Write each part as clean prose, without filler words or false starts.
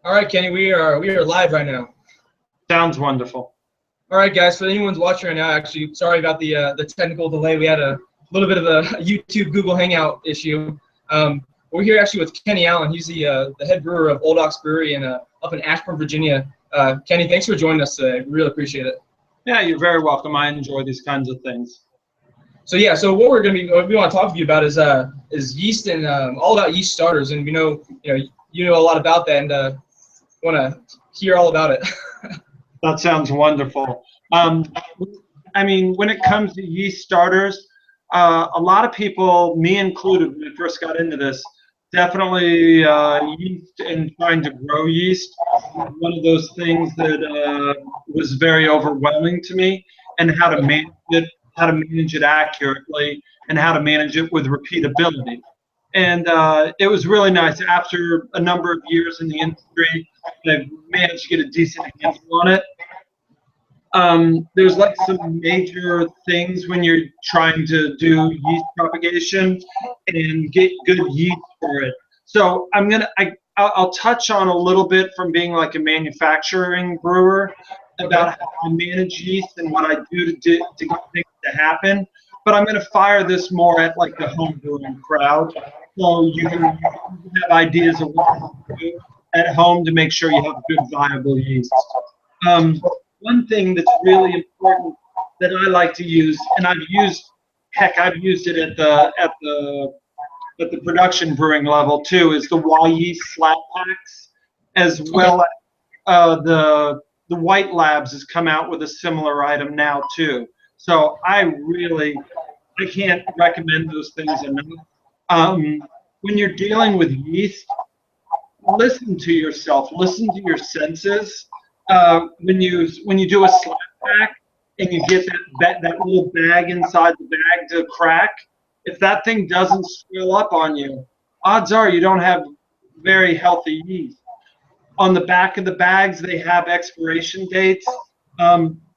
All right, Kenny, we are live right now. Sounds wonderful. All right, guys. For anyone's watching right now, actually, sorry about the technical delay. We had a little bit of a YouTube Google Hangout issue. We're here actually with Kenny Allen. He's the head brewer of Old Ox Brewery up in Ashburn, Virginia. Kenny, thanks for joining us today. We really appreciate it. Yeah, you're very welcome. I enjoy these kinds of things. So what we want to talk to you about is yeast and all about yeast starters, and you know a lot about that, and want to hear all about it. That sounds wonderful. I mean, when it comes to yeast starters, a lot of people, me included, when I first got into this, definitely yeast and trying to grow yeast was one of those things that was very overwhelming to me, and how to manage it accurately, and how to manage it with repeatability. And it was really nice. After a number of years in the industry, I've managed to get a decent handle on it. There's like some major things when you're trying to do yeast propagation and get good yeast for it. So I'll touch on a little bit from being like a manufacturing brewer about how I manage yeast and what I do to get things to happen. But I'm going to fire this more at like the home brewing crowd, so you can have ideas of what to do at home to make sure you have good, viable yeast. One thing that's really important that I like to use, and I've used it at the production brewing level too, is the Y yeast flat packs, as well as the White Labs has come out with a similar item now too. So I can't recommend those things enough. When you're dealing with yeast, listen to yourself, listen to your senses. When you do a slap pack and you get that little bag inside the bag to crack, if that thing doesn't swell up on you, odds are you don't have very healthy yeast. On the back of the bags, they have expiration dates.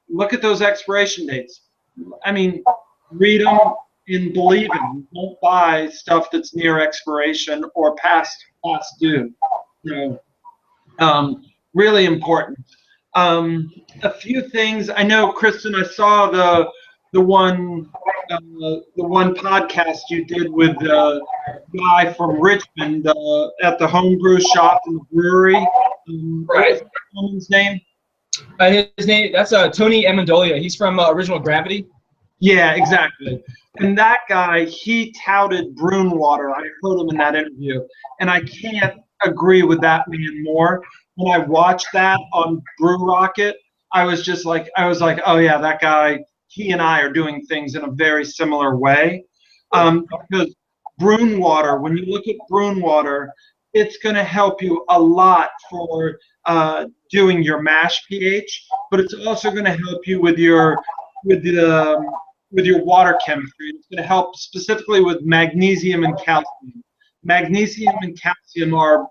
Look at those expiration dates. I mean, read them and believe them. Don't buy stuff that's near expiration or past due. Really important. A few things. I know, Kristen, I saw the one podcast you did with the guy from Richmond at the homebrew shop in the brewery. Right. What's that woman's name? His name, that's Tony Amendolia. He's from Original Gravity. Yeah, exactly. And that guy, he touted Brune water. I heard him in that interview, and I can't agree with that man more. When I watched that on Brewrocket, I was like, oh yeah, that guy, he and I are doing things in a very similar way. Because Brune water, when you look at Brune water, it's going to help you a lot for doing your mash pH, but it's also going to help you with your water chemistry. It's going to help specifically with magnesium and calcium. Magnesium and calcium are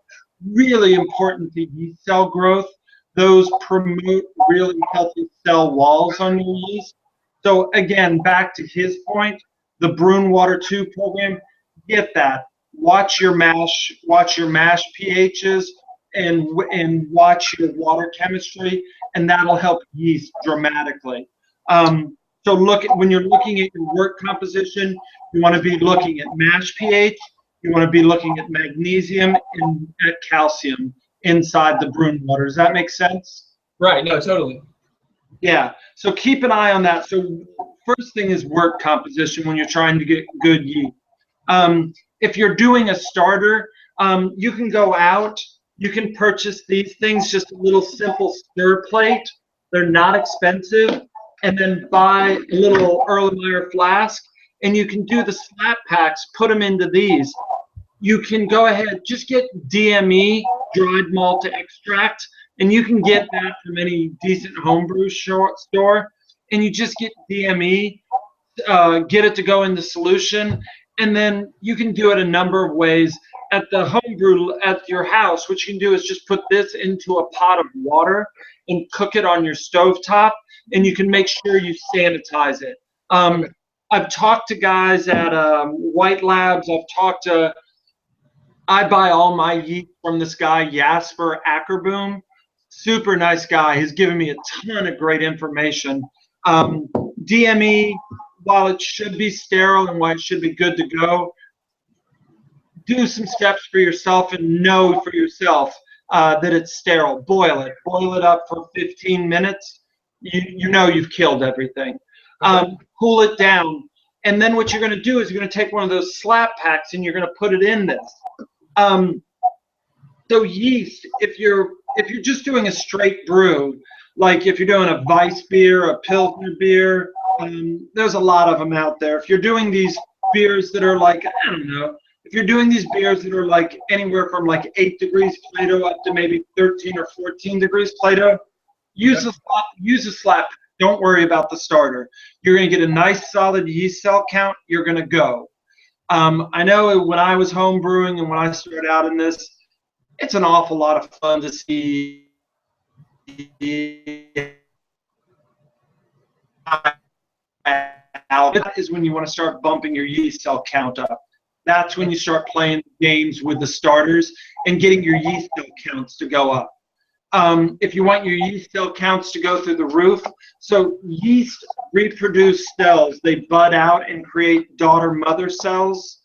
really important to yeast cell growth. Those promote really healthy cell walls on your yeast. So again, back to his point, the Brune Water 2 program, get that. Watch your mash pHs and watch your water chemistry, and that'll help yeast dramatically. So when you're looking at your wort composition, you want to be looking at mash pH, you want to be looking at magnesium and at calcium inside the Brune water. Does that make sense? Right. No, totally. Yeah. So keep an eye on that. So first thing is wort composition when you're trying to get good yeast. If you're doing a starter, you can go out. You can purchase these things, just a little simple stir plate. They're not expensive. And then buy a little Erlenmeyer flask, and you can do the slap packs, put them into these. You can go ahead, just get DME, dried malt extract, and you can get that from any decent homebrew store. And you just get DME, get it to go in the solution, and then you can do it a number of ways. At the homebrew at your house, what you can do is just put this into a pot of water and cook it on your stovetop, and you can make sure you sanitize it. I've talked to guys at White Labs. I've talked to I buy all my yeast from this guy, Jasper Ackerboom. Super nice guy. He's given me a ton of great information. DME, while it should be sterile and while it should be good to go, do some steps for yourself and know for yourself that it's sterile. Boil it. Boil it up for 15 minutes. You know you've killed everything. Cool it down. And then what you're going to do is you're going to take one of those slap packs and you're going to put it in this. So yeast, if you're just doing a straight brew, like if you're doing a Weiss beer, a Pilsner beer, there's a lot of them out there. If you're doing these beers that are like, I don't know, if you're doing these beers that are like anywhere from like 8 degrees Plato up to maybe 13 or 14 degrees Plato, use a slap. Don't worry about the starter. You're going to get a nice solid yeast cell count. You're going to go. I know when I was home brewing and when I started out in this, it's an awful lot of fun to see that is when you want to start bumping your yeast cell count up. That's when you start playing games with the starters and getting your yeast cell counts to go up. If you want your yeast cell counts to go through the roof, so yeast reproduce cells. They bud out and create daughter-mother cells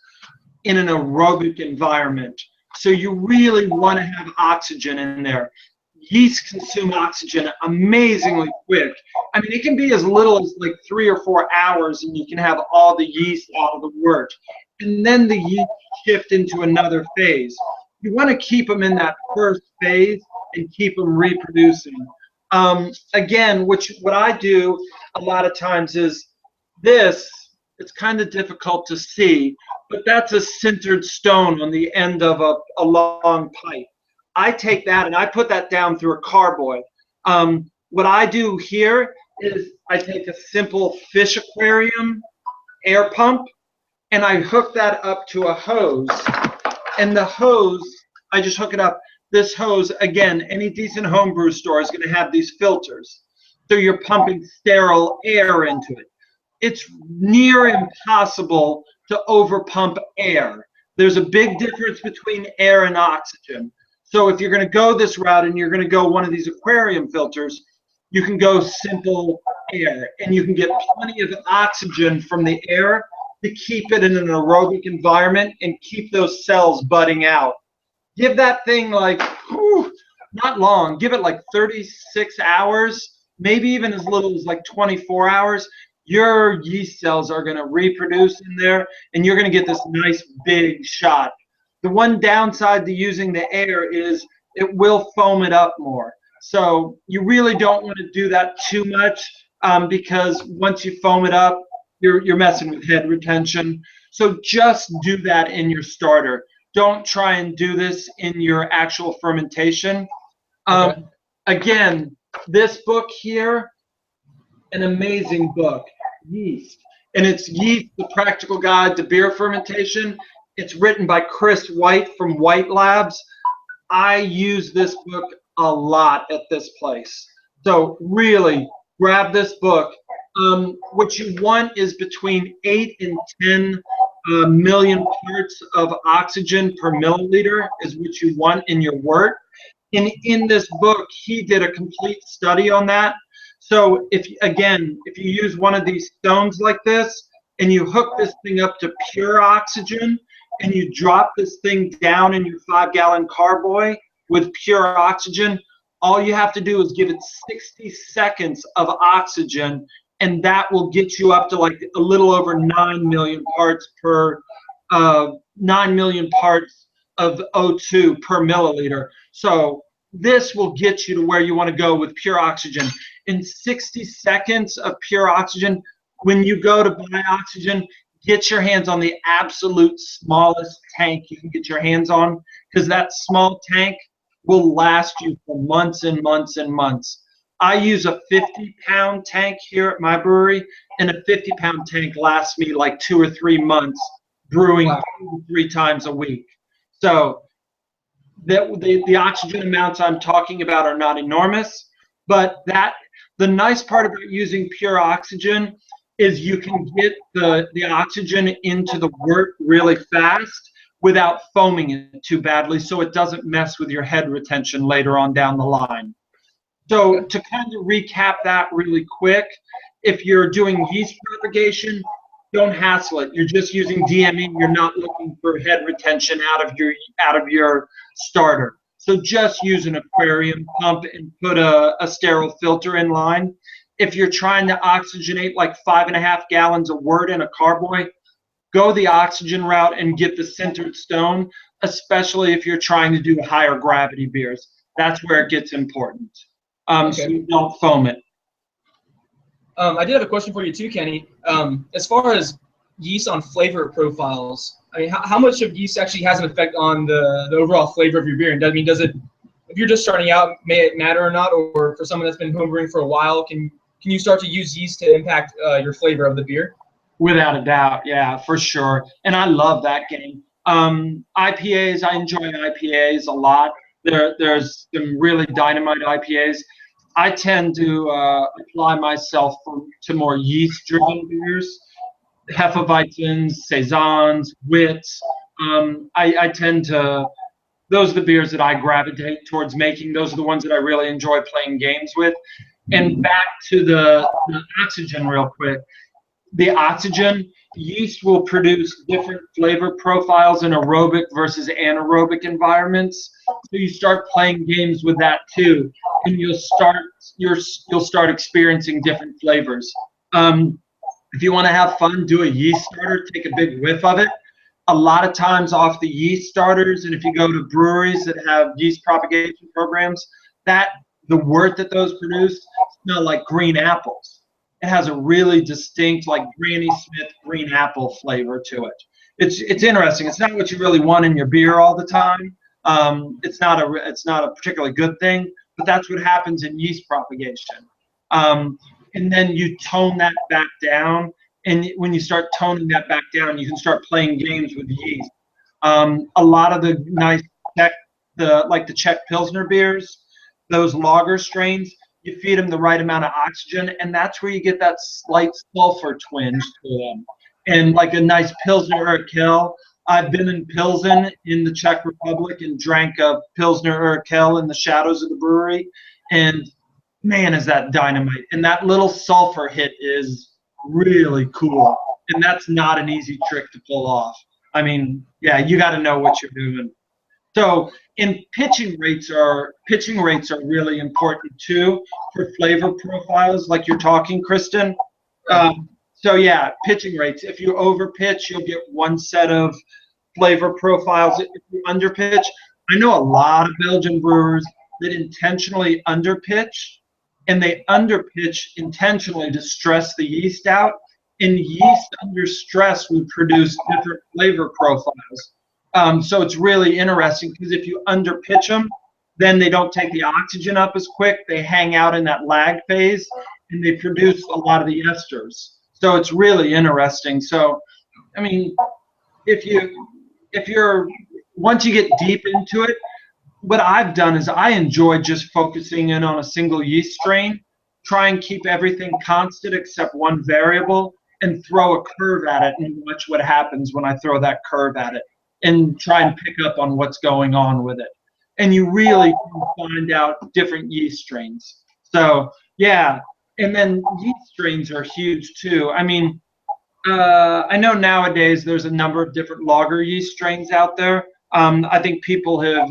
in an aerobic environment. So you really want to have oxygen in there. Yeast consume oxygen amazingly quick. I mean, it can be as little as like 3 or 4 hours and you can have all the yeast out of the wort. And then the yeast shift into another phase. You want to keep them in that first phase and keep them reproducing. Again, what I do a lot of times is this. It's kind of difficult to see, but that's a sintered stone on the end of a long pipe. I take that and I put that down through a carboy. What I do here is I take a simple fish aquarium air pump and I hook that up to a hose. And the hose, I just hook it up. This hose, again, any decent homebrew store is going to have these filters. So you're pumping sterile air into it. It's near impossible to overpump air. There's a big difference between air and oxygen. So if you're going to go this route and you're going to go one of these aquarium filters, you can go simple air and you can get plenty of oxygen from the air to keep it in an aerobic environment and keep those cells budding out. Give that thing like, not long, give it like 36 hours, maybe even as little as like 24 hours. Your yeast cells are going to reproduce in there and you're going to get this nice big shot. The one downside to using the air is it will foam it up more. So you really don't want to do that too much because once you foam it up, you're messing with head retention. So just do that in your starter. Don't try and do this in your actual fermentation. Okay. Again, this book here, an amazing book, Yeast. And it's Yeast, the Practical Guide to Beer Fermentation. It's written by Chris White from White Labs. I use this book a lot at this place. So really, grab this book. What you want is between 8 and 10 million parts of oxygen per milliliter is what you want in your wort. And in this book, he did a complete study on that. So if you use one of these stones like this and you hook this thing up to pure oxygen and you drop this thing down in your 5-gallon carboy with pure oxygen, all you have to do is give it 60 seconds of oxygen and that will get you up to like a little over 9 million parts per 9 million parts of O2 per milliliter. So this will get you to where you want to go with pure oxygen. In 60 seconds of pure oxygen, when you go to buy oxygen, get your hands on the absolute smallest tank you can get your hands on, because that small tank will last you for months and months and months. I use a 50-pound tank here at my brewery, and a 50-pound tank lasts me like 2 or 3 months brewing 2 to 3 times a week. So the oxygen amounts I'm talking about are not enormous, but the nice part about using pure oxygen is you can get the oxygen into the wort really fast without foaming it too badly so it doesn't mess with your head retention later on down the line. So to kind of recap that really quick, if you're doing yeast propagation, don't hassle it. You're just using DME. You're not looking for head retention out of your starter. So just use an aquarium pump and put a sterile filter in line. If you're trying to oxygenate like 5.5 gallons of wort in a carboy, go the oxygen route and get the sintered stone, especially if you're trying to do higher gravity beers. That's where it gets important. So you don't foam it. I did have a question for you too, Kenny. As far as yeast on flavor profiles, I mean, how much of yeast actually has an effect on the overall flavor of your beer? And does it, if you're just starting out, may it matter or not? Or for someone that's been homebrewing for a while, can you start to use yeast to impact your flavor of the beer? Without a doubt, yeah, for sure. And I love that game. IPAs, I enjoy IPAs a lot. There's some really dynamite IPAs. I tend to apply myself to more yeast-driven beers, Hefeweizens, Saisons, Wits. I tend to, those are the beers that I gravitate towards making. Those are the ones that I really enjoy playing games with. And back to the oxygen real quick. The oxygen, yeast will produce different flavor profiles in aerobic versus anaerobic environments. So you start playing games with that too, and you'll start experiencing different flavors. If you want to have fun, do a yeast starter, take a big whiff of it. A lot of times off the yeast starters, and if you go to breweries that have yeast propagation programs, the wort that those produce smell like green apples. It has a really distinct, like Granny Smith green apple flavor to it. It's interesting. It's not what you really want in your beer all the time. It's not a particularly good thing, but that's what happens in yeast propagation. And then you tone that back down, and when you start toning that back down, you can start playing games with yeast. A lot of the nice the Czech Pilsner beers, those lager strains, you feed them the right amount of oxygen, and that's where you get that slight sulfur twinge to them. And like a nice Pilsner Urquell. I've been in Pilsen in the Czech Republic and drank a Pilsner Urquell in the shadows of the brewery, and man, is that dynamite. And that little sulfur hit is really cool, and that's not an easy trick to pull off. I mean, yeah, you got to know what you're doing. So, and pitching rates are really important too for flavor profiles, like you're talking, Kristen. So yeah, pitching rates. If you over pitch, you'll get one set of flavor profiles. If you under pitch, I know a lot of Belgian brewers that intentionally under pitch, and they under pitch intentionally to stress the yeast out. And yeast under stress will produce different flavor profiles. So it's really interesting because if you underpitch them, then they don't take the oxygen up as quick. They hang out in that lag phase, and they produce a lot of the esters. So it's really interesting. So, I mean, if you're once you get deep into it, what I've done is I enjoy just focusing in on a single yeast strain, try and keep everything constant except one variable, and throw a curve at it and watch what happens when I throw that curve at it, and try and pick up on what's going on with it. And you really can find out different yeast strains. So yeah, and then yeast strains are huge too. I mean, I know nowadays there's a number of different lager yeast strains out there. I think people have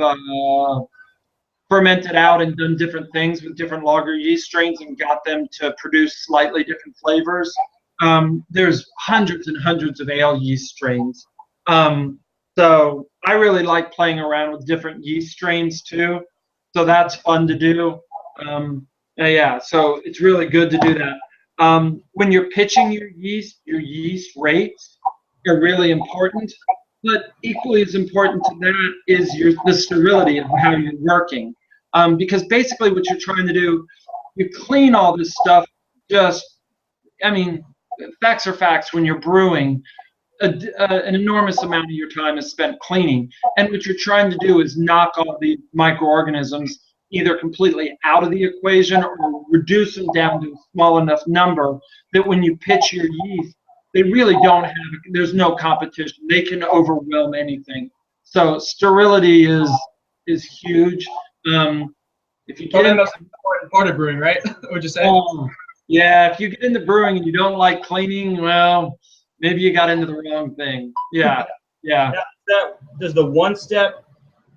fermented out and done different things with different lager yeast strains and got them to produce slightly different flavors. There's hundreds and hundreds of ale yeast strains. So I really like playing around with different yeast strains too. So that's fun to do. Yeah, so it's really good to do that. When you're pitching your yeast rates are really important. But equally as important to that is the sterility of how you're working. Because basically what you're trying to do, you clean all this stuff. I mean, facts are facts. When you're brewing, an enormous amount of your time is spent cleaning. And what you're trying to do is knock all the microorganisms either completely out of the equation or reduce them down to a small enough number that when you pitch your yeast, they really don't have. There's no competition. They can overwhelm anything. So sterility is huge. If you get Probably the in, most important part of brewing, right? Would you say? yeah, if you get into brewing and you don't like cleaning, well, maybe you got into the wrong thing. Yeah, yeah. Does the one-step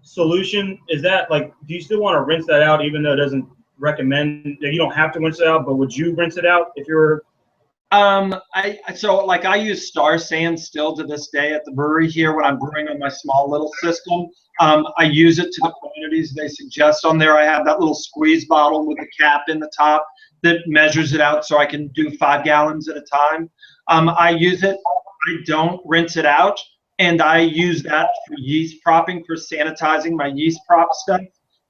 solution, is that like, do you still want to rinse that out even though it doesn't recommend, you don't have to rinse it out, but would you rinse it out if you were? I use Star Sand still to this day at the brewery here when I'm brewing on my small little system. I use it to the quantities they suggest on there. I have that little squeeze bottle with the cap in the top that measures it out so I can do 5 gallons at a time. I use it. I don't rinse it out, and I use that for yeast propping, for sanitizing my yeast prop stuff.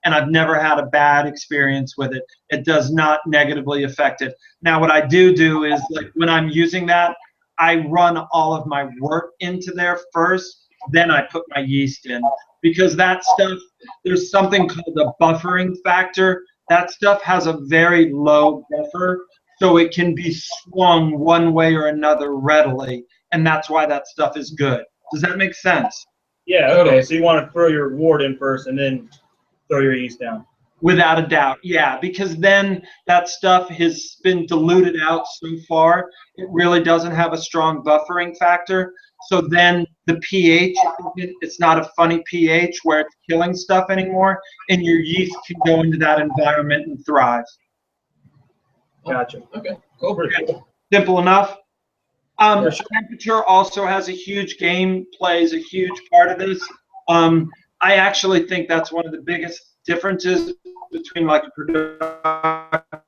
And I've never had a bad experience with it. It does not negatively affect it. Now, what I do is, like, when I'm using that, I run all of my wort into there first, then I put my yeast in. Because that stuff, there's something called the buffering factor. That stuff has a very low buffer, so it can be swung one way or another readily. And that's why that stuff is good. Does that make sense? Yeah, okay. So you want to throw your wort in first and then throw your yeast down. Without a doubt, yeah, because then that stuff has been diluted out so far, it really doesn't have a strong buffering factor. So then the pH, it's not a funny pH where it's killing stuff anymore, and your yeast can go into that environment and thrive. Gotcha. Okay, cool. Pretty cool. Simple enough. Temperature also has a huge plays a huge part of this. I actually think that's one of the biggest differences between like a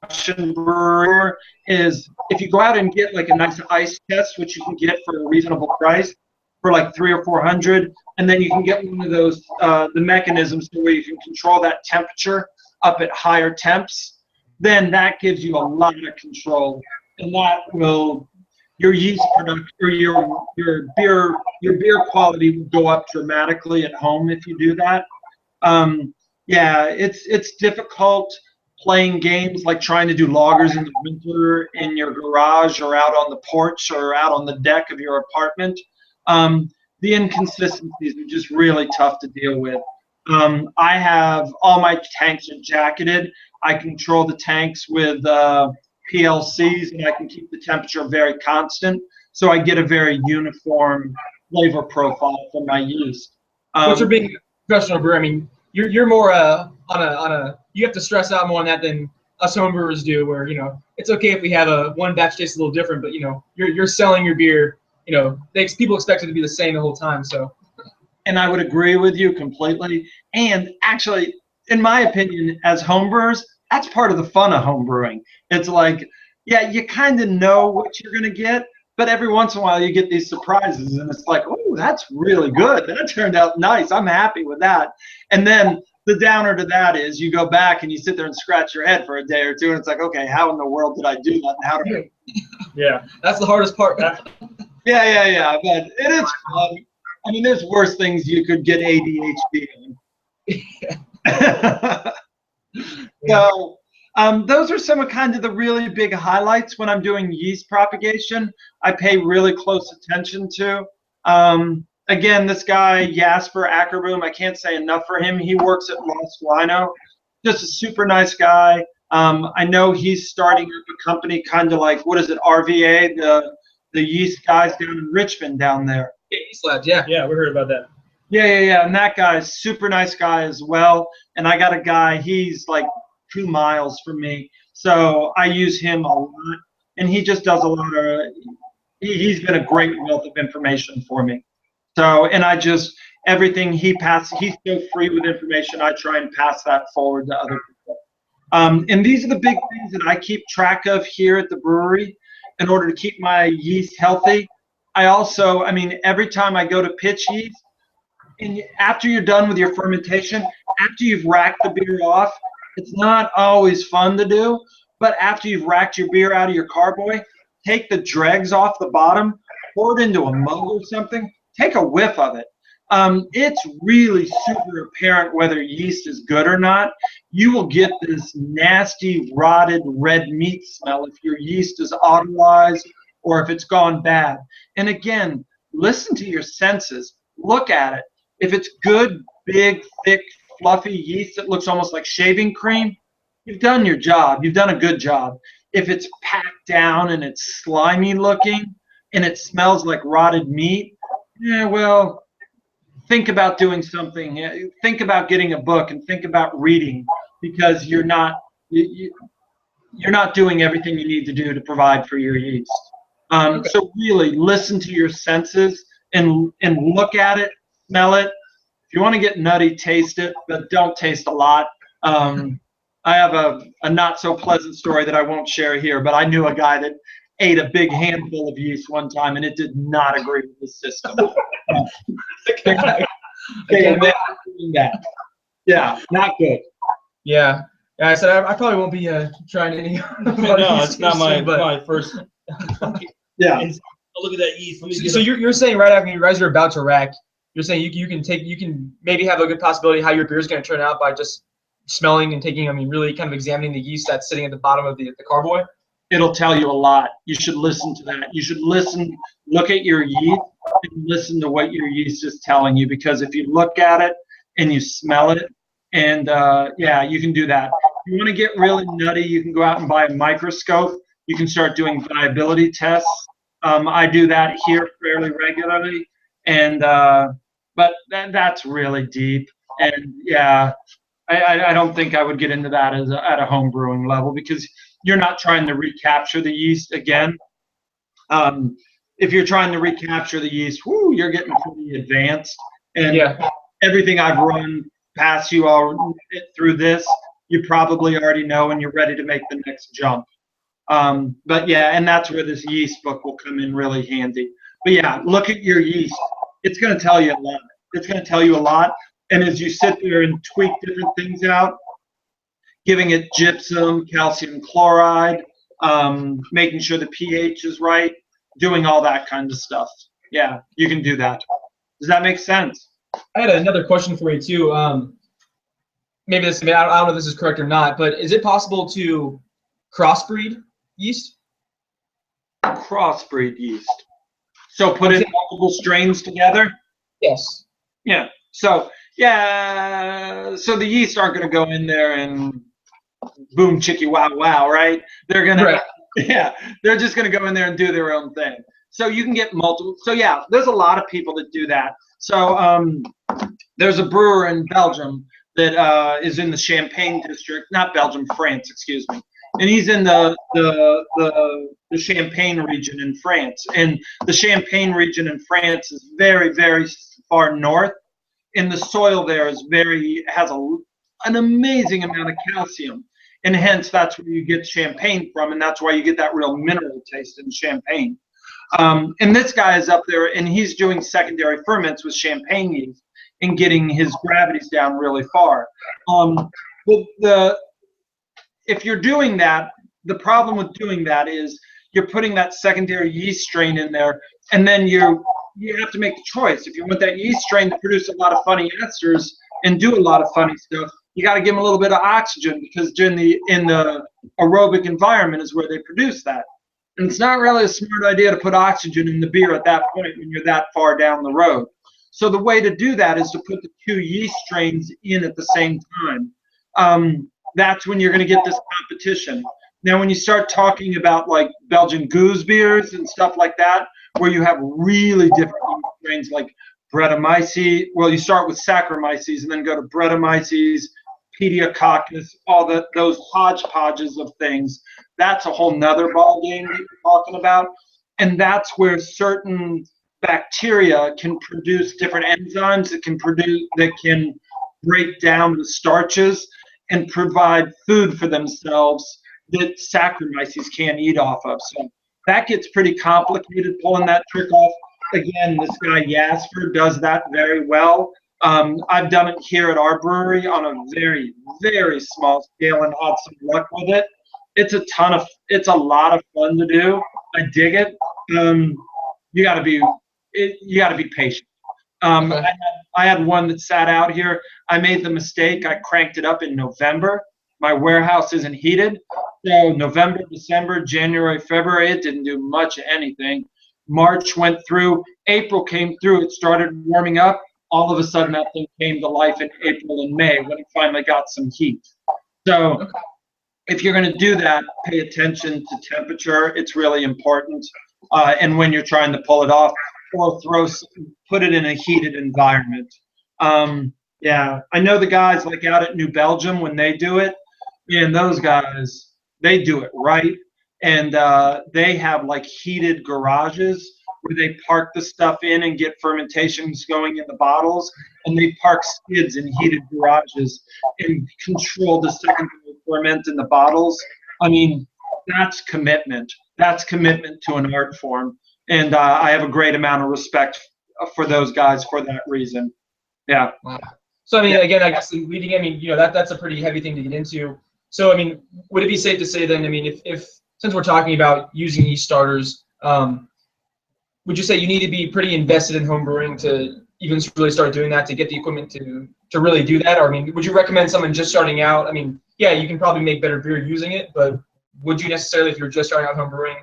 production brewer is if you go out and get like a nice ice test, which you can get for a reasonable price for like $300 or $400, and then you can get one of those the mechanisms where you can control that temperature up at higher temps, then that gives you a lot of control, and that will your yeast production or your beer quality will go up dramatically at home if you do that. Yeah, it's difficult playing games like trying to do lagers in the winter in your garage or out on the porch or out on the deck of your apartment. The inconsistencies are just really tough to deal with. I have all my tanks are jacketed. I control the tanks with PLCs, and I can keep the temperature very constant, so I get a very uniform flavor profile for my yeast. But you're being a professional brewer. I mean, you're more on a you have to stress out more on that than us home brewers do. Where it's okay if we have one batch tastes a little different, but you're selling your beer. People expect it to be the same the whole time. So, and I would agree with you completely. And actually, in my opinion, as homebrewers, that's part of the fun of homebrewing. It's like, yeah, you kind of know what you're going to get, but every once in a while you get these surprises, and it's like, oh, that's really good. That turned out nice. I'm happy with that. And then the downer to that is you go back and you sit there and scratch your head for a day or two, and it's like, okay, how in the world did I do that? And how did I? Yeah, that's the hardest part. Yeah. But it is fun. I mean, there's worse things you could get ADHD on. So those are some of kind of the really big highlights when I'm doing yeast propagation. I pay really close attention to. Again, this guy Jasper Ackerboom, I can't say enough for him. He works at Lost Wino, just a super nice guy. I know he's starting up a company, kind of like, what is it, RVA, the yeast guys down in Richmond down there. Yeast Labs, yeah. Yeah, we heard about that. Yeah. And that guy's super nice guy as well. And I got a guy, he's like 2 miles from me. So I use him a lot. And he just does a lot of, he's been a great wealth of information for me. So, and I just, everything he passes, he's so free with information, I try and pass that forward to other people. And these are the big things that I keep track of here at the brewery in order to keep my yeast healthy. I mean, every time I go to pitch yeast, and after you're done with your fermentation, after you've racked the beer off, it's not always fun to do, but after you've racked your beer out of your carboy, take the dregs off the bottom, pour it into a mug or something, take a whiff of it. It's really super apparent whether yeast is good or not. You will get this nasty, rotted red meat smell if your yeast is autolyzed or if it's gone bad. And again, listen to your senses. Look at it. If it's good, big, thick, fluffy yeast that looks almost like shaving cream, you've done your job. You've done a good job. If it's packed down and it's slimy looking and it smells like rotted meat, yeah, well, think about doing something. Think about getting a book and think about reading, because you're not doing everything you need to do to provide for your yeast. So really listen to your senses and look at it, smell it. If you want to get nutty, taste it, but don't taste a lot. I have a not so pleasant story that I won't share here, but I knew a guy that ate a big handful of yeast one time, and it did not agree with his system. Yeah, not good. Yeah. Yeah, I said I probably won't be trying any. No, it's not my first. Yeah. Oh, look at that yeast. So you're saying right after you guys are about to rack, you're saying you can maybe have a good possibility how your beer is going to turn out by just smelling and taking, really kind of examining the yeast that's sitting at the bottom of the carboy? It'll tell you a lot. You should listen to that. You should look at your yeast and listen to what your yeast is telling you, because if you look at it and you smell it, and yeah, you can do that. If you want to get really nutty, you can go out and buy a microscope. You can start doing viability tests. I do that here fairly regularly, and but that's really deep. And yeah, I don't think I would get into that at a home brewing level, because you're not trying to recapture the yeast again. If you're trying to recapture the yeast, you're getting pretty advanced. And yeah, everything I've run past you all through this, you probably already know, and you're ready to make the next jump. But yeah, and that's where this yeast book will come in really handy. But yeah, look at your yeast. It's going to tell you a lot. It's going to tell you a lot. And as you sit there and tweak different things out, giving it gypsum, calcium chloride, making sure the pH is right, doing all that kind of stuff. Yeah, you can do that. Does that make sense? I had another question for you too. Maybe I don't know if this is correct or not, but is it possible to crossbreed yeast? Crossbreed yeast. So put in multiple strains together? Yes. Yeah. So yeah. So the yeast aren't going to go in there and boom chickie wow wow, right? They're gonna they're just going to go in there and do their own thing. So you can get multiple. So yeah, there's a lot of people that do that. So there's a brewer in Belgium that is in the Champagne district, not Belgium, France, excuse me. And he's in the Champagne region in France. And the Champagne region in France is very, very far north. And the soil there has an amazing amount of calcium. And hence, that's where you get champagne from. And that's why you get that real mineral taste in champagne. And this guy is up there, and he's doing secondary ferments with champagne yeast and getting his gravities down really far. If you're doing that, the problem with doing that is you're putting that secondary yeast strain in there, and then you have to make the choice. If you want that yeast strain to produce a lot of funny esters and do a lot of funny stuff, you got to give them a little bit of oxygen, because in the aerobic environment is where they produce that. And it's not really a smart idea to put oxygen in the beer at that point when you're that far down the road. So the way to do that is to put the two yeast strains in at the same time. That's when you're going to get this competition. Now, when you start talking about like Belgian goose beers and stuff like that, where you have really different yeast strains like Brettanomyces, well, you start with Saccharomyces and then go to Brettanomyces, Pediococcus, all those hodgepodges of things. That's a whole nother ball game that you're talking about. And that's where certain bacteria can produce different enzymes that can break down the starches and provide food for themselves that Saccharomyces can't eat off of. So that gets pretty complicated, pulling that trick off. Again, this guy Jasper does that very well. I've done it here at our brewery on a very, very small scale and had some luck with it. It's a lot of fun to do. I dig it. You got to be patient. I had one that sat out here. I made the mistake. I cranked it up in November, My warehouse isn't heated. So November, December, January, February, it didn't do much of anything. March went through. April came through. It started warming up. All of a sudden, that thing came to life in April and May when it finally got some heat. So if you're going to do that, pay attention to temperature. It's really important. And when you're trying to pull it off, or put it in a heated environment. Yeah, I know the guys like out at New Belgium when they do it. Man, those guys, they do it right. And they have like heated garages where they park the stuff in and get fermentations going in the bottles. And they park skids in heated garages and control the secondary ferment in the bottles. I mean, that's commitment. That's commitment to an art form. And I have a great amount of respect for those guys for that reason. Yeah. Wow. So, I mean, again, I guess leading, I mean, that's a pretty heavy thing to get into. So, I mean, would it be safe to say then, I mean, if since we're talking about using yeast starters, would you say you need to be pretty invested in home brewing to even really start doing that, to get the equipment to really do that? Or, I mean, would you recommend someone just starting out? I mean, yeah, you can probably make better beer using it, but would you necessarily, if you're just starting out home brewing,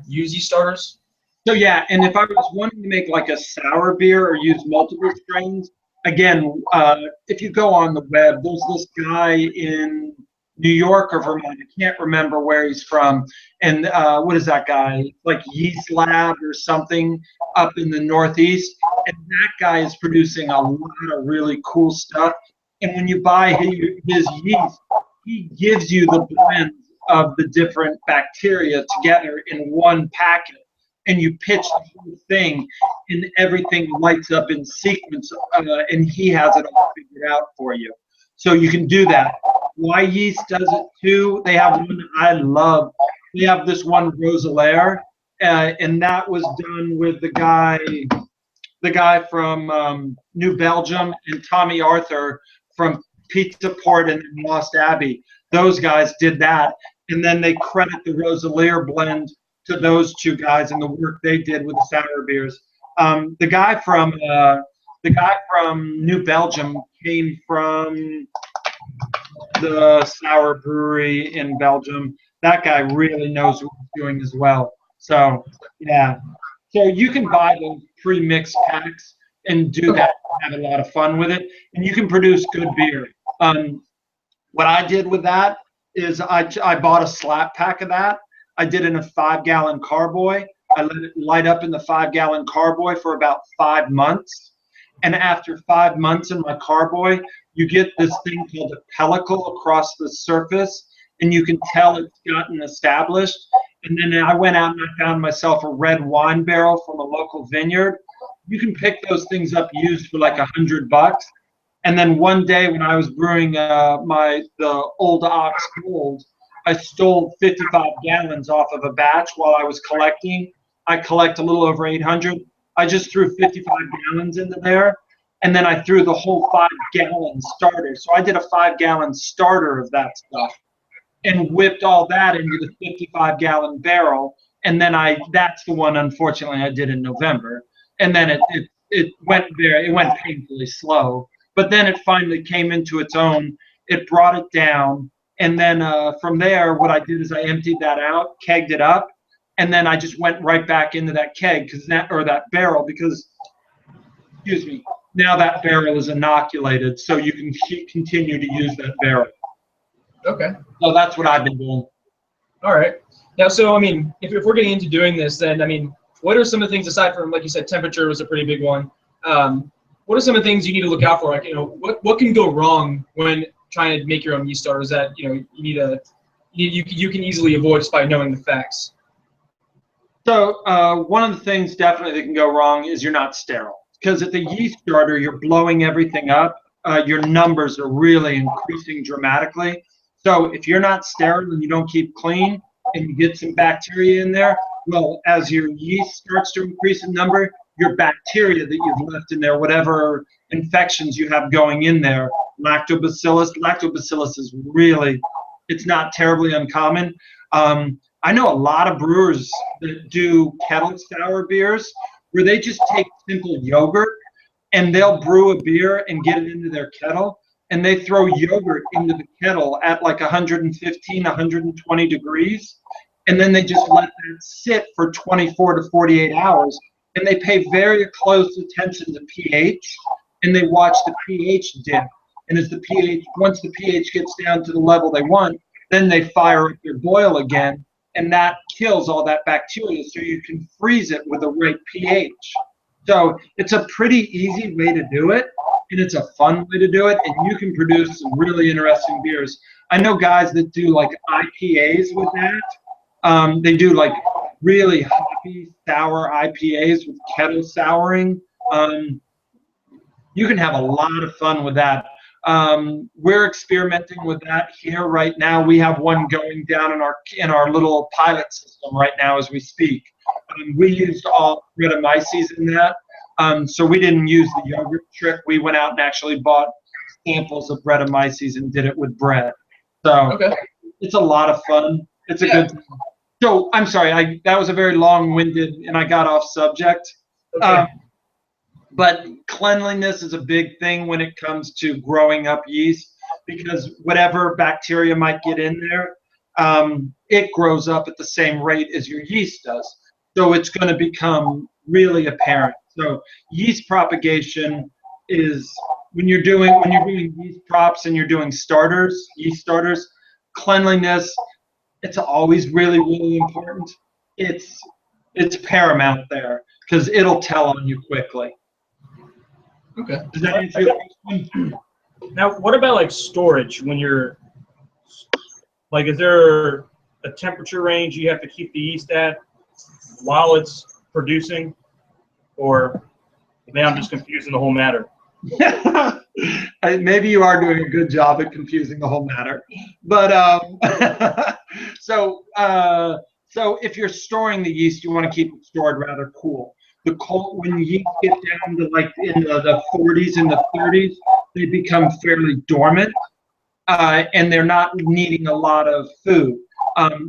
use yeast starters? So yeah, and if I was wanting to make like a sour beer or use multiple strains, again, if you go on the web, there's this guy in New York or Vermont, I can't remember where he's from, and what is that guy? Like Yeast Lab or something up in the Northeast, and that guy is producing a lot of really cool stuff. And when you buy his yeast, he gives you the blends of the different bacteria together in one packet. And you pitch the whole thing, and everything lights up in sequence, and he has it all figured out for you. So you can do that. Why Yeast does it too? They have one I love. They have this one Roselaire, and that was done with the guy from New Belgium and Tommy Arthur from Pizza Port and Lost Abbey. Those guys did that, and then they credit the Roselaire blend to those two guys and the work they did with the sour beers. The guy from New Belgium came from the sour brewery in Belgium. That guy really knows what he's doing as well. So yeah, so you can buy those pre-mixed packs and do that, have a lot of fun with it, and you can produce good beer. What I did with that is I bought a slap pack of that. I did it in a 5-gallon carboy. I let it light up in the 5-gallon carboy for about 5 months. And after 5 months in my carboy, you get this thing called a pellicle across the surface, and you can tell it's gotten established. And then I went out and I found myself a red wine barrel from a local vineyard. You can pick those things up used for like $100. And then one day when I was brewing the Old Ox Gold, I stole 55 gallons off of a batch while I was collecting. I collect a little over 800. I just threw 55 gallons into there, and then I threw the whole 5-gallon starter. So I did a 5-gallon starter of that stuff and whipped all that into the 55-gallon barrel. And then that's the one, unfortunately, I did in November. And then it went painfully slow. But then it finally came into its own. It brought it down. And then from there, what I did is I emptied that out, kegged it up, and then I just went right back into that keg that barrel because, excuse me, now that barrel is inoculated, so you can continue to use that barrel. Okay. So that's what I've been doing. All right. Now, so I mean, if we're getting into doing this, then I mean, what are some of the things aside from, like you said, temperature was a pretty big one? What are some of the things you need to look out for? Like, what can go wrong when trying to make your own yeast starters that you can easily avoid just by knowing the facts? So one of the things definitely that can go wrong is you're not sterile, because at the yeast starter you're blowing everything up. Your numbers are really increasing dramatically. So if you're not sterile and you don't keep clean and you get some bacteria in there, well, as your yeast starts to increase in number, your bacteria that you've left in there, whatever infections you have going in there, lactobacillus is really, it's not terribly uncommon. I know a lot of brewers that do kettle sour beers where they just take simple yogurt and they'll brew a beer and get it into their kettle. and they throw yogurt into the kettle at like 115, 120 degrees, and then they just let that sit for 24 to 48 hours, and they pay very close attention to pH, and they watch the pH dip. And as the pH, once the pH gets down to the level they want, then they fire up their boil again, and that kills all that bacteria, so you can freeze it with the right pH. So it's a pretty easy way to do it, and it's a fun way to do it, and you can produce some really interesting beers. I know guys that do like IPAs with that. They do like really hoppy, sour IPAs with kettle souring. You can have a lot of fun with that. We're experimenting with that here right now. We have one going down in our little pilot system right now as we speak. We used all Brettanomyces in that, so we didn't use the yogurt trick. We went out and actually bought samples of Brettanomyces and did it with bread. So it's a lot of fun. It's a good time. So I'm sorry, that was a very long-winded, and I got off subject. But cleanliness is a big thing when it comes to growing up yeast, because whatever bacteria might get in there, it grows up at the same rate as your yeast does. So it's going to become really apparent. So yeast propagation is when you're doing yeast props and you're doing yeast starters, cleanliness, it's always really, really important. It's paramount there because it'll tell on you quickly. Okay. Does that answer your question? Now, what about like storage? When you're like, is there a temperature range you have to keep the yeast at while it's producing, or maybe I'm just confusing the whole matter? Maybe you are doing a good job at confusing the whole matter, but so if you're storing the yeast, you want to keep it stored rather cool. When yeast get down to like in the 40s and the 30s, they become fairly dormant, and they're not needing a lot of food.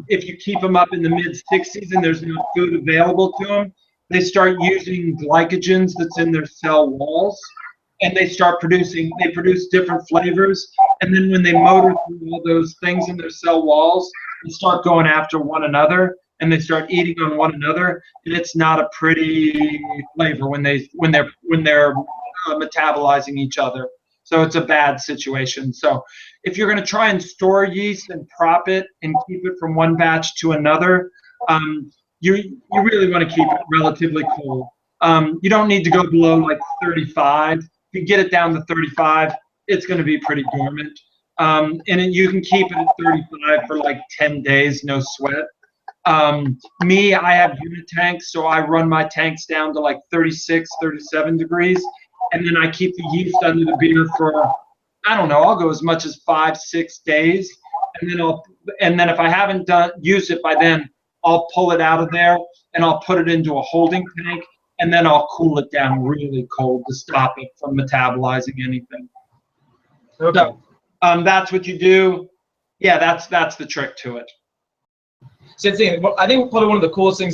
If you keep them up in the mid-60s and there's no food available to them, they start using glycogens that's in their cell walls, and they produce different flavors, and then when they motor through all those things in their cell walls, they start going after one another, and they start eating on one another, and it's not a pretty flavor when they're metabolizing each other. So it's a bad situation. So if you're going to try and store yeast and prop it and keep it from one batch to another, you really want to keep it relatively cold. You don't need to go below like 35. If you get it down to 35, it's going to be pretty dormant. And you can keep it at 35 for like 10 days, no sweat. I have unit tanks, so I run my tanks down to like 36, 37 degrees, and then I keep the yeast under the beer for, I don't know, I'll go as much as 5-6 days, and then if I haven't used it by then, I'll pull it out of there and I'll put it into a holding tank, and then I'll cool it down really cold to stop it from metabolizing anything. Okay. So that's what you do. Yeah, that's the trick to it. So I think probably one of the coolest things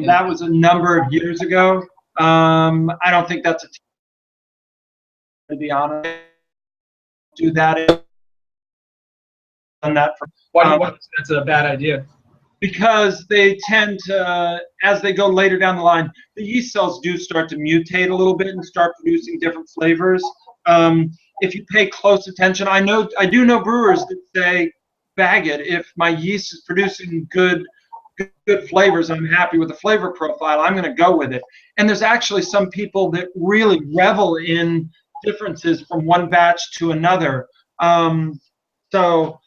that was a number of years ago. I don't think that's to be honest. Do that. Done that for. Why do you want that's a bad idea? Because they tend to, as they go later down the line, the yeast cells do start to mutate a little bit and start producing different flavors. If you pay close attention, I do know brewers that say, bag it. If my yeast is producing good flavors, I'm happy with the flavor profile, I'm going to go with it. And there's actually some people that really revel in differences from one batch to another. So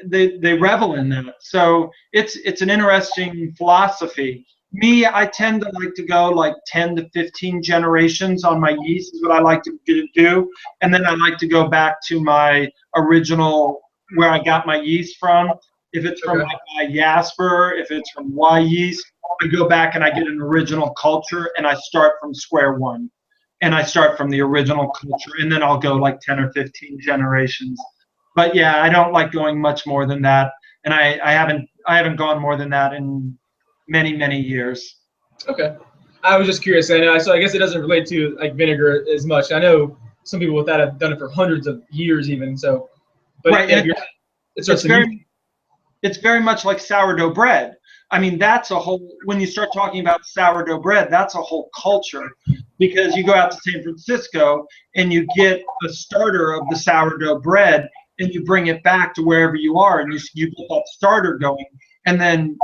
they revel in that. So it's an interesting philosophy. Me, I tend to like to go like 10 to 15 generations on my yeast is what I like to do. And then I like to go back to my original, where I got my yeast from, If it's from like Jasper, if it's from Y yeast, I go back and I get an original culture and I start from square one. And I start from the original culture, and then I'll go like 10 or 15 generations. But yeah, I don't like going much more than that, and I haven't gone more than that in many years. Okay, I was just curious. I know, so I guess it doesn't relate to like vinegar as much. I know some people with that have done it for hundreds of years even. So, but right, yeah, it's very much like sourdough bread. I mean, that's a whole, when you start talking about sourdough bread, that's a whole culture, because you go out to San Francisco and you get a starter of the sourdough bread and you bring it back to wherever you are, and you get that starter going, and then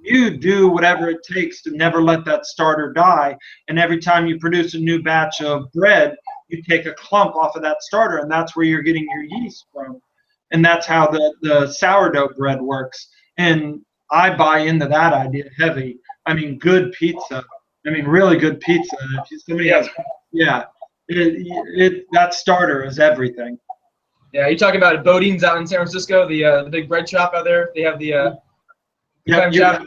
you do whatever it takes to never let that starter die. And every time you produce a new batch of bread, you take a clump off of that starter, and that's where you're getting your yeast from. And that's how the sourdough bread works. And I buy into that idea heavy. I mean, good pizza. I mean, really good pizza. If somebody has, yeah, that starter is everything. Yeah, you talking about Bodine's out in San Francisco, the big bread shop out there. They have the yeah,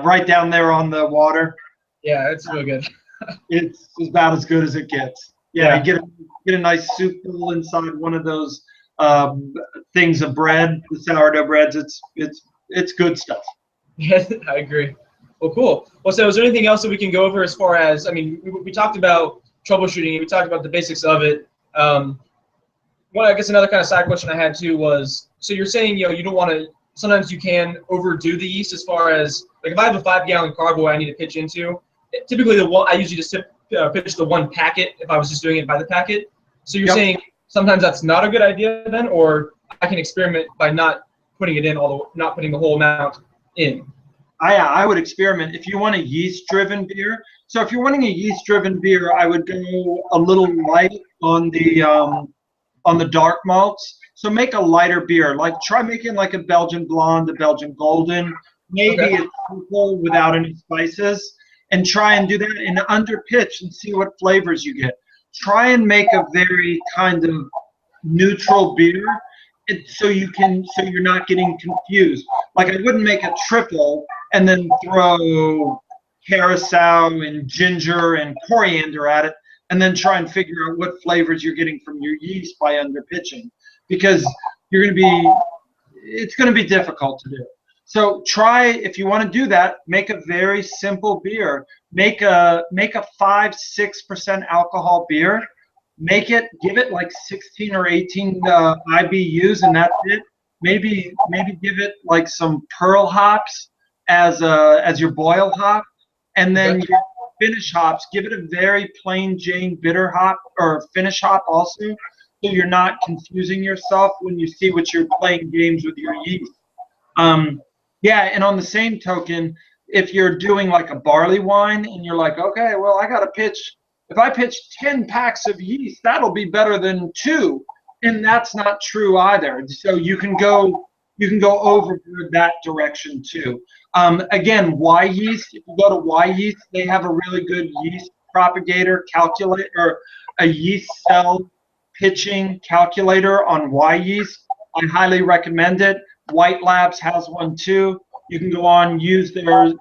right down there on the water. Yeah, it's really good. It's about as good as it gets. Yeah, you get a nice soup bowl inside one of those things of bread, the sourdough breads. It's good stuff. Yeah, I agree. Well, cool. Well, so is there anything else that we can go over as far as, I mean, we talked about troubleshooting, we talked about the basics of it. Well, I guess another kind of side question I had too was, so you're saying, you don't want to, sometimes you can overdo the yeast as far as, like if I have a 5-gallon carboy I need to pitch into, typically I usually just pitch the one packet if I was just doing it by the packet. So you're saying sometimes that's not a good idea then, or I can experiment by not putting it in not putting the whole amount in? I would experiment if you want a yeast-driven beer. So if you're wanting a yeast-driven beer, I would go a little light on the dark malts. So make a lighter beer. Like try making like a Belgian blonde, a Belgian golden, maybe a simple without any spices, and try and do that in under pitch and see what flavors you get. Try and make a very kind of neutral beer, so you're not getting confused. Like I wouldn't make a triple and then throw carousel and ginger and coriander at it, and then try and figure out what flavors you're getting from your yeast by underpitching, because it's going to be difficult to do. So try, if you want to do that, make a very simple beer. Make a 5-6% alcohol beer. Give it like 16 or 18 IBUs, and that's it. Maybe give it like some pearl hops as your boil hop, and then your finish hops, give it a very plain Jane bitter hop or finish hop also, so you're not confusing yourself when you see what you're playing games with your yeast. Yeah, and on the same token, if you're doing like a barley wine and you're like, okay, well, I got to pitch, if I pitch 10 packs of yeast, that'll be better than 2. And that's not true either. So you can go overboard that direction too. Again, Y yeast, if you go to Y yeast, they have a really good yeast propagator calculator, or a yeast cell pitching calculator on Y yeast. I highly recommend it. White Labs has one too. You can go on, use their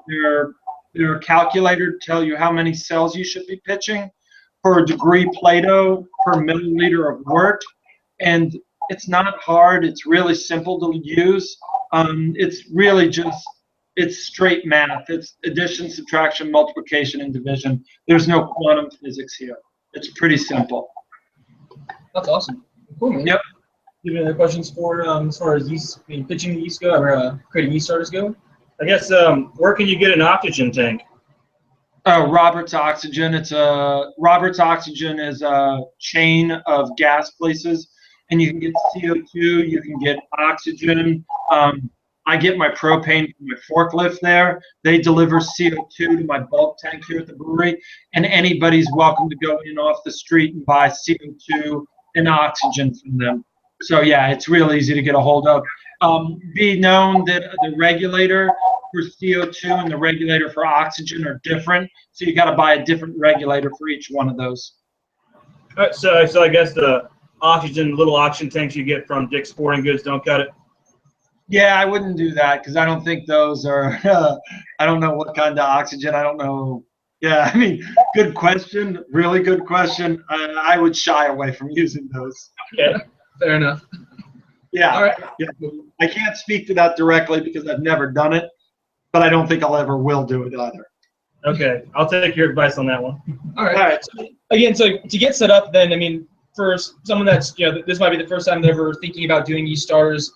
calculator to tell you how many cells you should be pitching per degree Plato per milliliter of wort. And it's not hard. It's really simple to use. It's really it's straight math. It's addition, subtraction, multiplication, and division. There's no quantum physics here. It's pretty simple. That's awesome. Cool, man. Yep. Do you have any other questions for as far as yeast, pitching the yeast go, or creating yeast starters go? I guess where can you get an oxygen tank? Robert's Oxygen. Robert's Oxygen is a chain of gas places, and you can get CO2. You can get oxygen. I get my propane from my forklift there. They deliver CO2 to my bulk tank here at the brewery, and anybody's welcome to go in off the street and buy CO2 and oxygen from them. So yeah, it's real easy to get a hold of. Be known that the regulator for CO2 and the regulator for oxygen are different, so you got to buy a different regulator for each one of those. All right, so I guess the little oxygen tanks you get from Dick's Sporting Goods don't cut it. Yeah, I wouldn't do that because I don't think those are. I don't know what kind of oxygen. I don't know. Yeah, I mean, good question. Really good question. I would shy away from using those. Okay. Fair enough. Yeah, All right. yeah. I can't speak to that directly because I've never done it, but I don't think I'll ever will do it either. Okay. I'll take your advice on that one. All right. All right. So, again, so to get set up, then I mean, for someone that's this might be the first time they're ever thinking about doing yeast starters.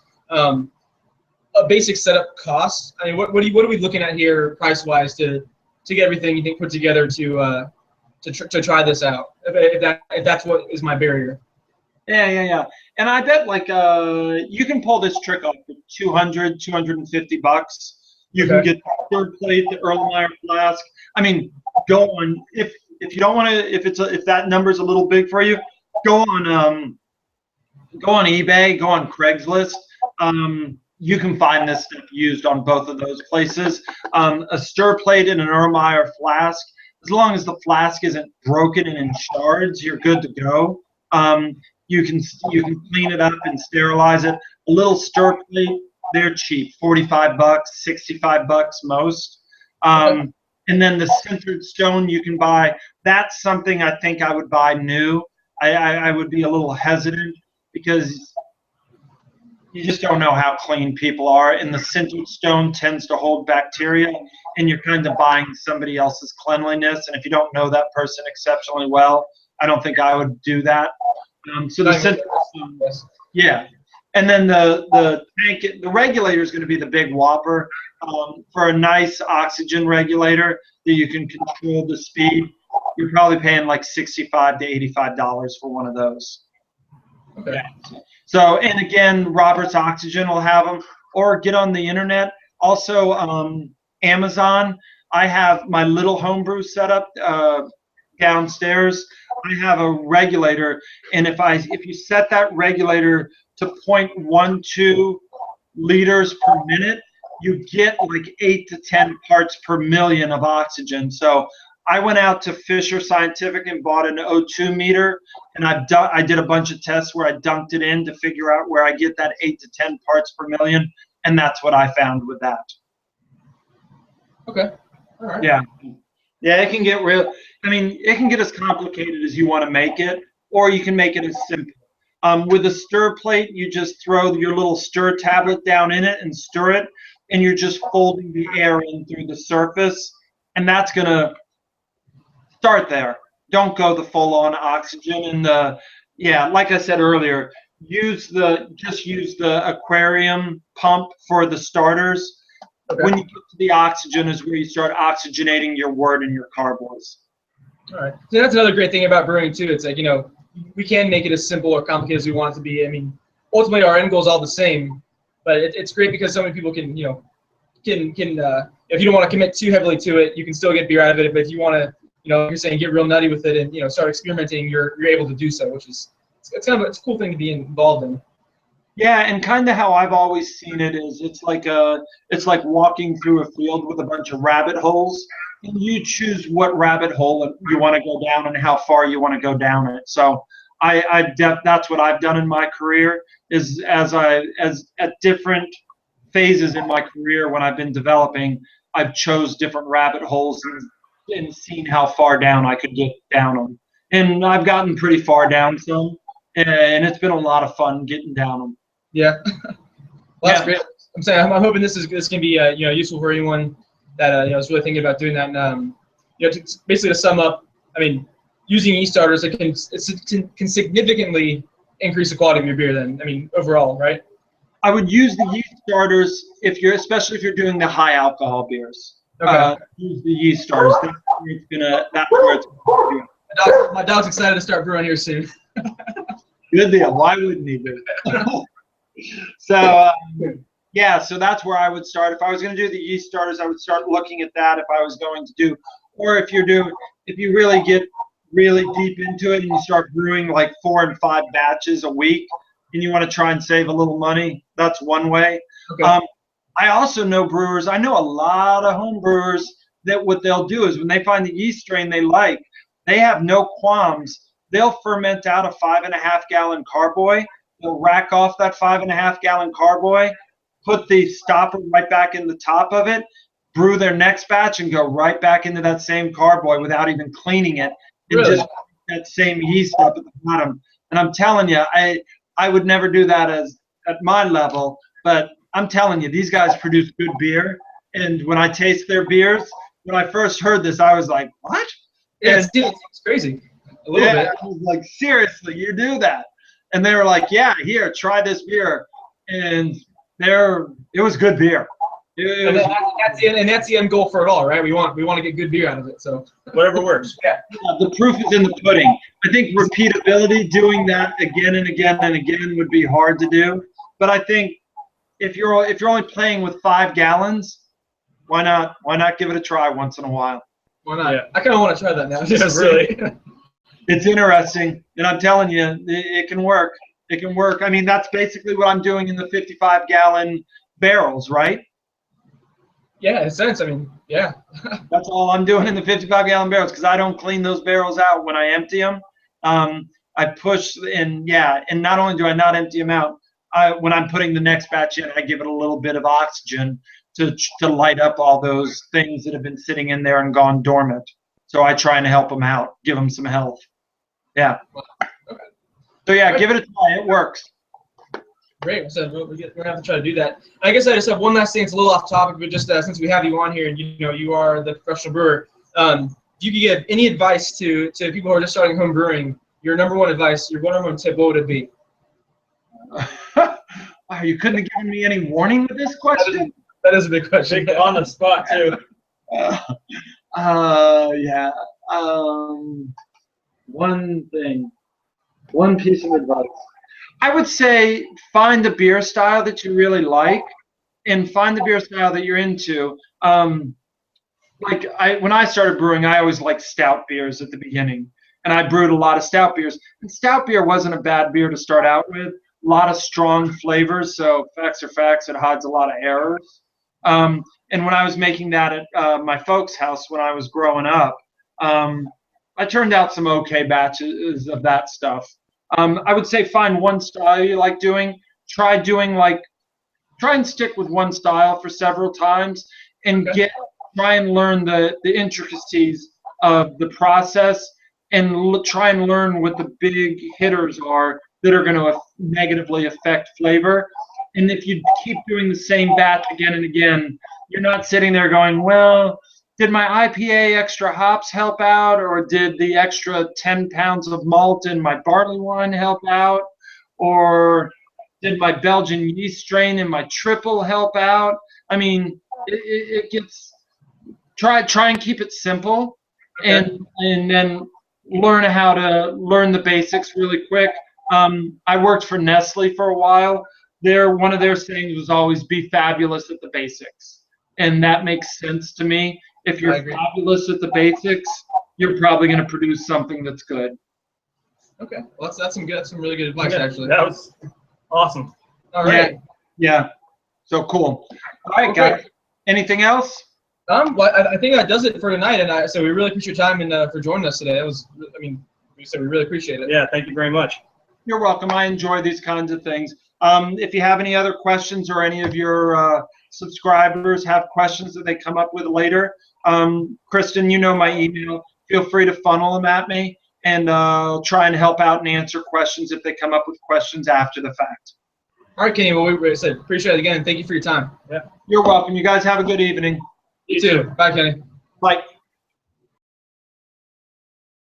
A basic setup cost. I mean, what are we looking at here price wise to get everything you think put together to try this out? If that's what is my barrier. Yeah. And I bet like you can pull this trick off for 200, 250 bucks. You can get the third plate, the Erlenmeyer flask. I mean, go on if you don't want to if that number's a little big for you, go on eBay, go on Craigslist. You can find this stuff used on both of those places. A stir plate and an Erlenmeyer flask. As long as the flask isn't broken and in shards, you're good to go. You can clean it up and sterilize it. A little stir plate, they're cheap, 45 bucks, 65 bucks most. And then the sintered stone you can buy. That's something I think I would buy new. I would be a little hesitant because you just don't know how clean people are, and the sintered stone tends to hold bacteria, and you're kind of buying somebody else's cleanliness. And if you don't know that person exceptionally well, I don't think I would do that. So the sintered stone, yeah. And then the tank, the regulator is going to be the big whopper. For a nice oxygen regulator that you can control the speed, you're probably paying like $65 to $85 for one of those. Okay. Yeah. So, and again, Robert's Oxygen will have them, or get on the internet. Also, Amazon. I have my little homebrew setup downstairs. I have a regulator, and if you set that regulator to 0.12 liters per minute, you get like 8 to 10 parts per million of oxygen. So I went out to Fisher Scientific and bought an O2 meter, and I did a bunch of tests where I dunked it in to figure out where I get that 8 to 10 parts per million, and that's what I found with that. Okay. All right. Yeah. Yeah, it can get real. I mean, it can get as complicated as you want to make it, or you can make it as simple. With a stir plate, you just throw your little stir tablet down in it and stir it, and you're just folding the air in through the surface, and that's going to start there. Don't go the full-on oxygen. And like I said earlier, just use the aquarium pump for the starters. Okay. When you get to the oxygen is where you start oxygenating your wort and your carboys. All right. So that's another great thing about brewing too. It's like, we can make it as simple or complicated as we want it to be. I mean, ultimately our end goal is all the same, but it's great because so many people can, if you don't want to commit too heavily to it, you can still get beer out of it. But if you want to, you're saying get real nutty with it and, start experimenting, you're able to do so, which is, it's kind of a cool thing to be involved in. Yeah, and kind of how I've always seen it is it's like walking through a field with a bunch of rabbit holes, and you choose what rabbit hole you want to go down and how far you want to go down it. So that's what I've done in my career is as at different phases in my career when I've been developing, I've chose different rabbit holes and seen how far down I could get down them. And I've gotten pretty far down some, and it's been a lot of fun getting down them. Yeah. Well, that's great. I'm saying I'm hoping this can be useful for anyone that is really thinking about doing that. And basically to sum up, I mean, using yeast starters can significantly increase the quality of your beer. Then I mean overall, right? I would use the yeast starters especially if you're doing the high alcohol beers. Okay. Use the yeast starters. That's where it's going to be. My dog's excited to start brewing here soon. Good deal. Why wouldn't he do it? So so that's where I would start. If I was going to do the yeast starters, I would start looking at that. If I was going to do, or if you really get really deep into it and you start brewing like 4 and 5 batches a week, and you want to try and save a little money, that's one way. Okay. I also know brewers. I know a lot of home brewers that what they'll do is when they find the yeast strain they like, they have no qualms. They'll ferment out a 5.5 gallon carboy. They'll rack off that 5.5 gallon carboy, put the stopper right back in the top of it, brew their next batch, and go right back into that same carboy without even cleaning it, and Really? just that same yeast up at the bottom. And I'm telling you, I would never do that at my level, but I'm telling you, these guys produce good beer. And when I taste their beers, when I first heard this, I was like, what? Yeah, it's crazy. A little bit. I was like, seriously, you do that? And they were like, yeah, here, try this beer. And it was good beer. And that's the end goal for it all, right? We want to get good beer out of it. So Whatever works. yeah. The proof is in the pudding. I think repeatability, doing that again and again and again, would be hard to do. But I think if you're only playing with 5 gallons, why not give it a try once in a while? Why not? Yeah. I kind of want to try that now. Yeah, really. It's interesting, and I'm telling you, it can work. It can work. I mean, that's basically what I'm doing in the 55-gallon barrels, right? Yeah, in a sense. I mean, yeah. That's all I'm doing in the 55-gallon barrels, because I don't clean those barrels out when I empty them. I push, and not only do I not empty them out, when I'm putting the next batch in, I give it a little bit of oxygen to light up all those things that have been sitting in there and gone dormant. So I try and help them out, give them some health. Yeah. Okay. So yeah, give it a try. It works. Great. So we're gonna have to try to do that. I guess I just have one last thing. It's a little off topic, but just since we have you on here, and you are the professional brewer, if you could give any advice to people who are just starting home brewing, your number one advice, your number one tip, what would it be? Wow, you couldn't have given me any warning with this question? That is a big question. Big on the spot too. Yeah. One piece of advice. I would say find a beer style that you really like, and find the beer style that you're into. When I started brewing, I always liked stout beers at the beginning, and I brewed a lot of stout beers. And stout beer wasn't a bad beer to start out with. A lot of strong flavors, so facts are facts. It hides a lot of errors. And when I was making that at my folks' house when I was growing up, I turned out some okay batches of that stuff. I would say find one style you like doing. Try and stick with one style for several times, and try and learn the intricacies of the process, and try and learn what the big hitters are that are going to negatively affect flavor. And if you keep doing the same batch again and again, you're not sitting there going, well, did my IPA extra hops help out, or did the extra 10 pounds of malt in my barley wine help out, or did my Belgian yeast strain in my triple help out? I mean, it gets try and keep it simple, and then learn the basics really quick. I worked for Nestle for a while. One of their sayings was always be fabulous at the basics, and that makes sense to me. If you're fabulous at the basics, you're probably going to produce something that's good. Okay, well that's some really good advice actually. That was awesome. All right. Yeah. So cool. All right, guys. Anything else? Well, I think that does it for tonight, and so we really appreciate your time and for joining us today. We really appreciate it. Yeah, thank you very much. You're welcome. I enjoy these kinds of things. If you have any other questions, or any of your subscribers have questions that they come up with later, Kristen, you know my email. Feel free to funnel them at me, and I'll try and help out and answer questions if they come up with questions after the fact. All right, Kenny. Well, we appreciate it again, and thank you for your time. Yeah. You're welcome. You guys have a good evening. You too. Bye, Kenny. Bye.